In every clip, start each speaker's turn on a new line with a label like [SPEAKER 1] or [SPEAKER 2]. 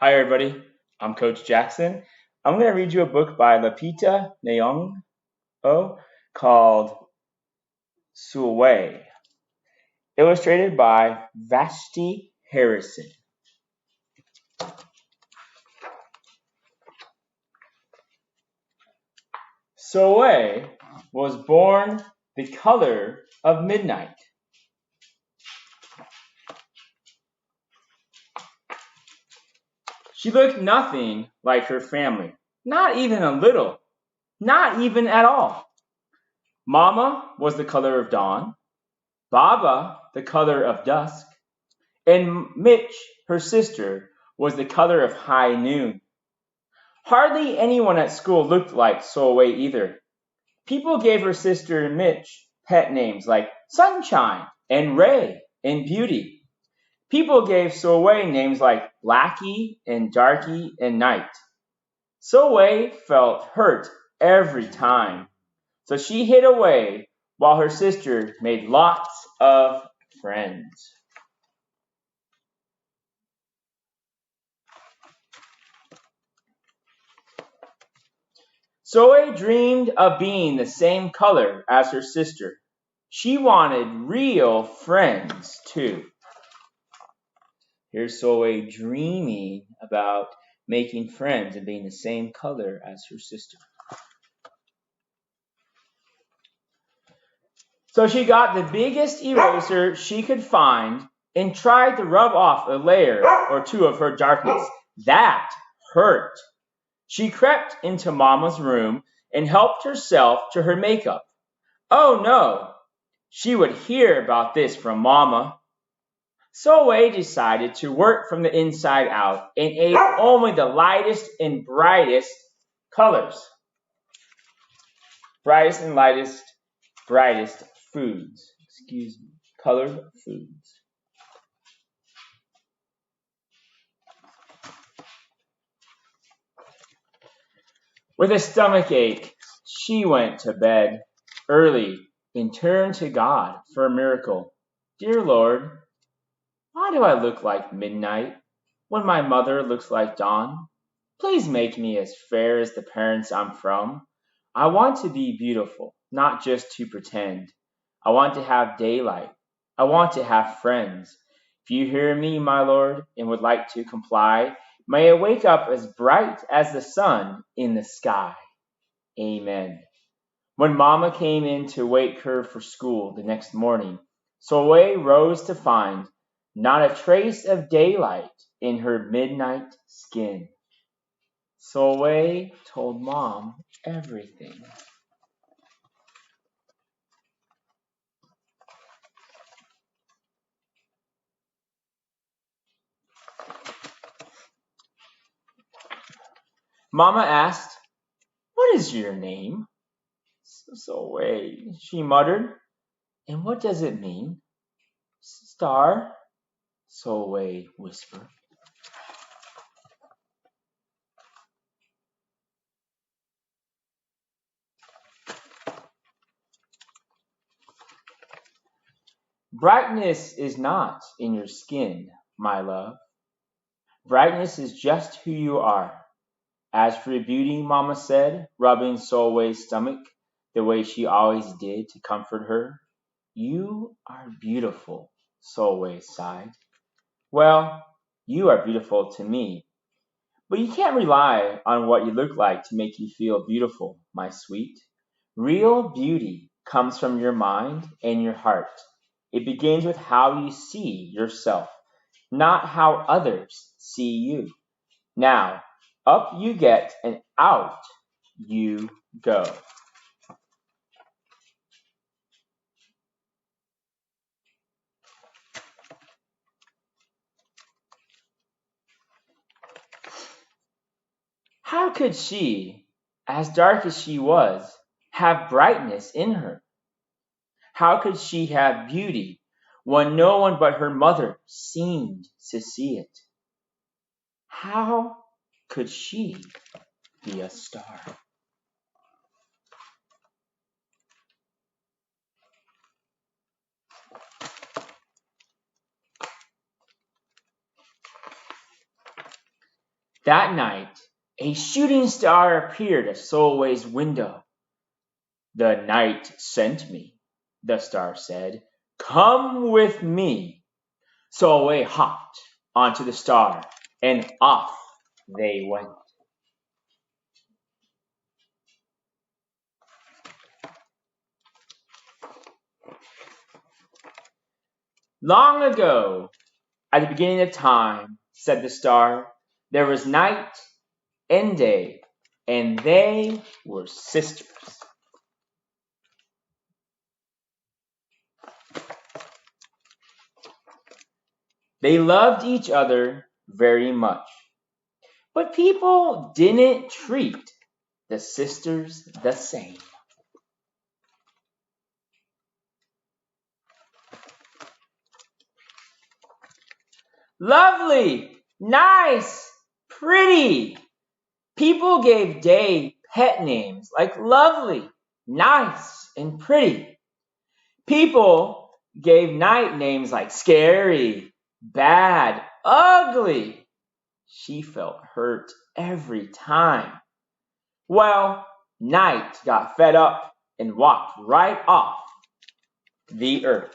[SPEAKER 1] Hi, everybody. I'm Coach Jackson. I'm going to read you a book by Lupita Nyong'o called Sulwe, illustrated by Vashti Harrison. Sulwe was born the color of midnight. She looked nothing like her family, not even a little, not even at all. Mama was the color of dawn, Baba the color of dusk, and Mitch, her sister, was the color of high noon. Hardly anyone at school looked like Sulwe either. People gave her sister Mitch pet names like Sunshine and Ray and Beauty. People gave Sulwe names like Blackie and Darky and Night. Sulwe felt hurt every time, so she hid away while her sister made lots of friends. Sulwe dreamed of being the same color as her sister. She wanted real friends too. Here's Sulwe dreaming about making friends and being the same color as her sister. So she got the biggest eraser she could find and tried to rub off a layer or two of her darkness. That hurt. She crept into Mama's room and helped herself to her makeup. Oh no, she would hear about this from Mama. Sulwe decided to work from the inside out and ate only the lightest and brightest colors. Brightest and lightest, brightest foods. Colored foods. With a stomach ache, she went to bed early and turned to God for a miracle. Dear Lord, why do I look like midnight when my mother looks like dawn? Please make me as fair as the parents I'm from. I want to be beautiful, not just to pretend. I want to have daylight. I want to have friends. If you hear me, my Lord, and would like to comply, may I wake up as bright as the sun in the sky. Amen. When Mama came in to wake her for school the next morning, Sulwe rose to find not a trace of daylight in her midnight skin. Sulwe told Mom everything. Mama asked, "What is your name?" Sulwe, she muttered. "And what does it mean?" "Star," Sulwe whispered. Brightness is not in your skin, my love. Brightness is just who you are. As for beauty, Mama said, rubbing Sulwe's stomach the way she always did to comfort her. You are beautiful, Sulwe sighed. Well, you are beautiful to me, but you can't rely on what you look like to make you feel beautiful, my sweet. Real beauty comes from your mind and your heart. It begins with how you see yourself, not how others see you. Now, up you get and out you go. How could she, as dark as she was, have brightness in her? How could she have beauty when no one but her mother seemed to see it? How could she be a star? That night, a shooting star appeared at Sulwe's window. "The night sent me," the star said. "Come with me." Sulwe hopped onto the star, and off they went. Long ago, at the beginning of time, said the star, there was night and day, and they were sisters. They loved each other very much, but people didn't treat the sisters the same. Lovely, nice, pretty. People gave Day pet names like lovely, nice, and pretty. People gave Night names like scary, bad, ugly. She felt hurt every time. Well, Night got fed up and walked right off the earth.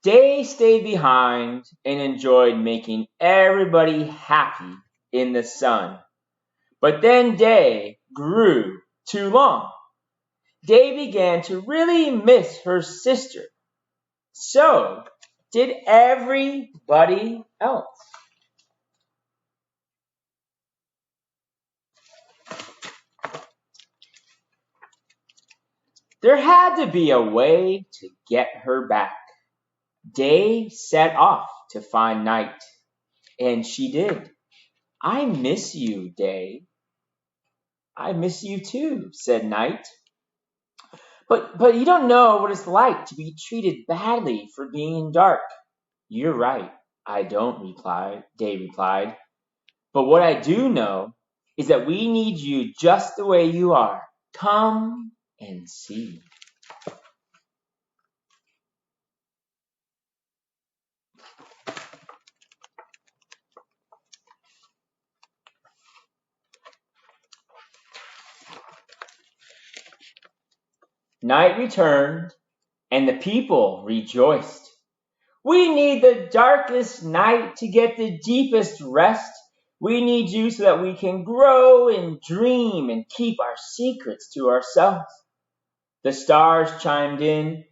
[SPEAKER 1] Day stayed behind and enjoyed making everybody happy in the sun. But then Day grew too long. Day began to really miss her sister. So did everybody else. There had to be a way to get her back. Day set off to find Night, and she did. "I miss you, Day." "I miss you too," said Night. But you don't know what it's like to be treated badly for being in dark." "You're right, I don't," Day replied. "But what I do know is that we need you just the way you are. Come and see." Night returned, and the people rejoiced. "We need the darkest night to get the deepest rest. We need you so that we can grow and dream and keep our secrets to ourselves." The stars chimed in.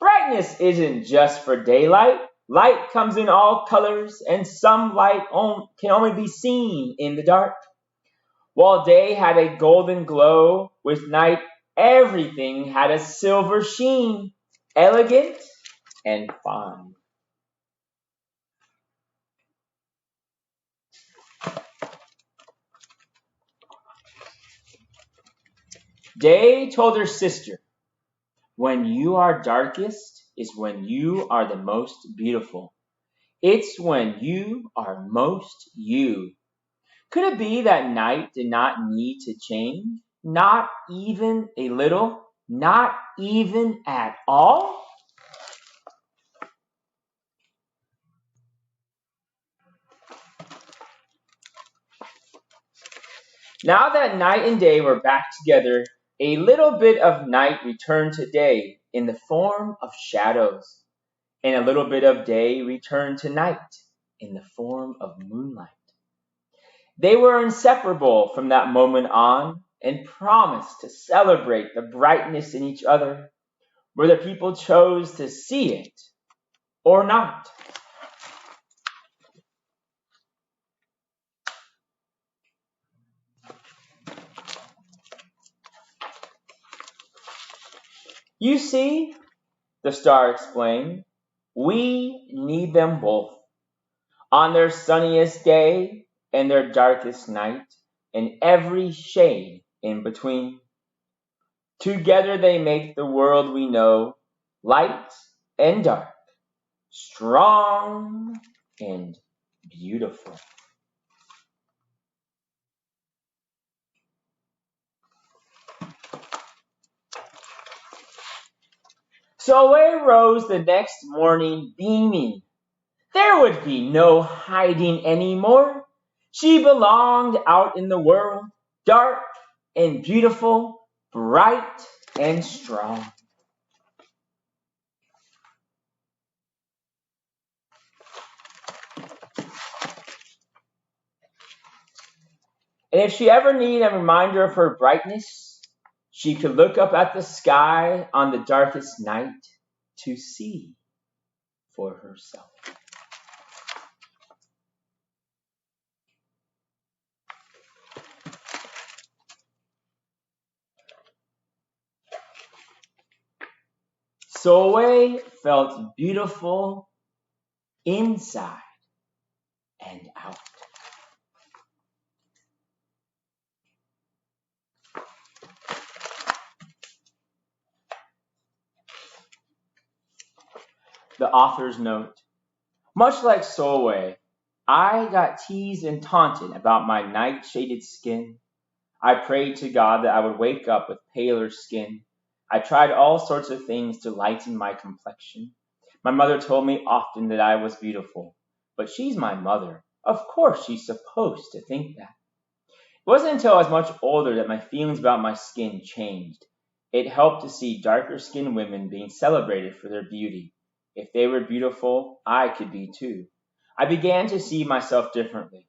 [SPEAKER 1] "Brightness isn't just for daylight. Light comes in all colors, and some light can only be seen in the dark." While day had a golden glow, with night everything had a silver sheen, elegant and fine. Day told her sister, "When you are darkest is when you are the most beautiful. It's when you are most you." Could it be that night did not need to change? Not even a little? Not even at all? Now that night and day were back together, a little bit of night returned to day in the form of shadows, and a little bit of day returned to night in the form of moonlight. They were inseparable from that moment on and promised to celebrate the brightness in each other, whether people chose to see it or not. "You see," the star explained, "we need them both. On their sunniest day and their darkest night, and every shade in between. Together they make the world we know, light and dark, strong and beautiful." Sulwe rose the next morning beaming. There would be no hiding anymore. She belonged out in the world, dark and beautiful, bright and strong. And if she ever needed a reminder of her brightness, she could look up at the sky on the darkest night to see for herself. Sulwe felt beautiful inside and out. The author's note. Much like Sulwe, I got teased and taunted about my night-shaded skin. I prayed to God that I would wake up with paler skin. I tried all sorts of things to lighten my complexion. My mother told me often that I was beautiful, but she's my mother. Of course she's supposed to think that. It wasn't until I was much older that my feelings about my skin changed. It helped to see darker-skinned women being celebrated for their beauty. If they were beautiful, I could be too. I began to see myself differently.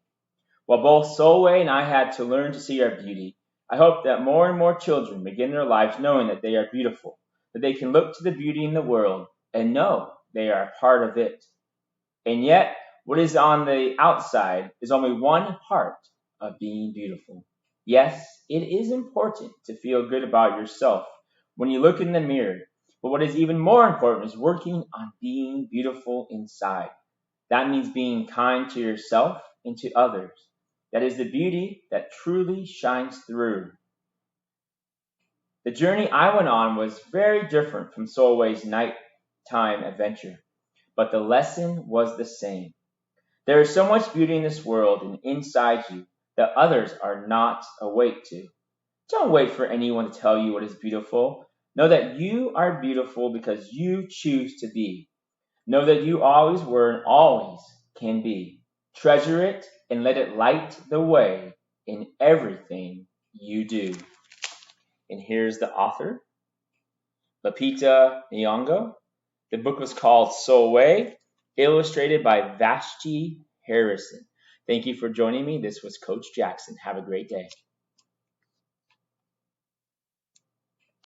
[SPEAKER 1] While both Sulwe and I had to learn to see our beauty, I hope that more and more children begin their lives knowing that they are beautiful, that they can look to the beauty in the world and know they are a part of it. And yet, what is on the outside is only one part of being beautiful. Yes, it is important to feel good about yourself when you look in the mirror, but what is even more important is working on being beautiful inside. That means being kind to yourself and to others. That is the beauty that truly shines through. The journey I went on was very different from Sulwe's nighttime adventure, but the lesson was the same. There is so much beauty in this world and inside you that others are not awake to. Don't wait for anyone to tell you what is beautiful. Know that you are beautiful because you choose to be. Know that you always were and always can be. Treasure it and let it light the way in everything you do. And here's the author, Lupita Nyong'o. The book was called Sulwe, illustrated by Vashti Harrison. Thank you for joining me. This was Coach Jackson. Have a great day.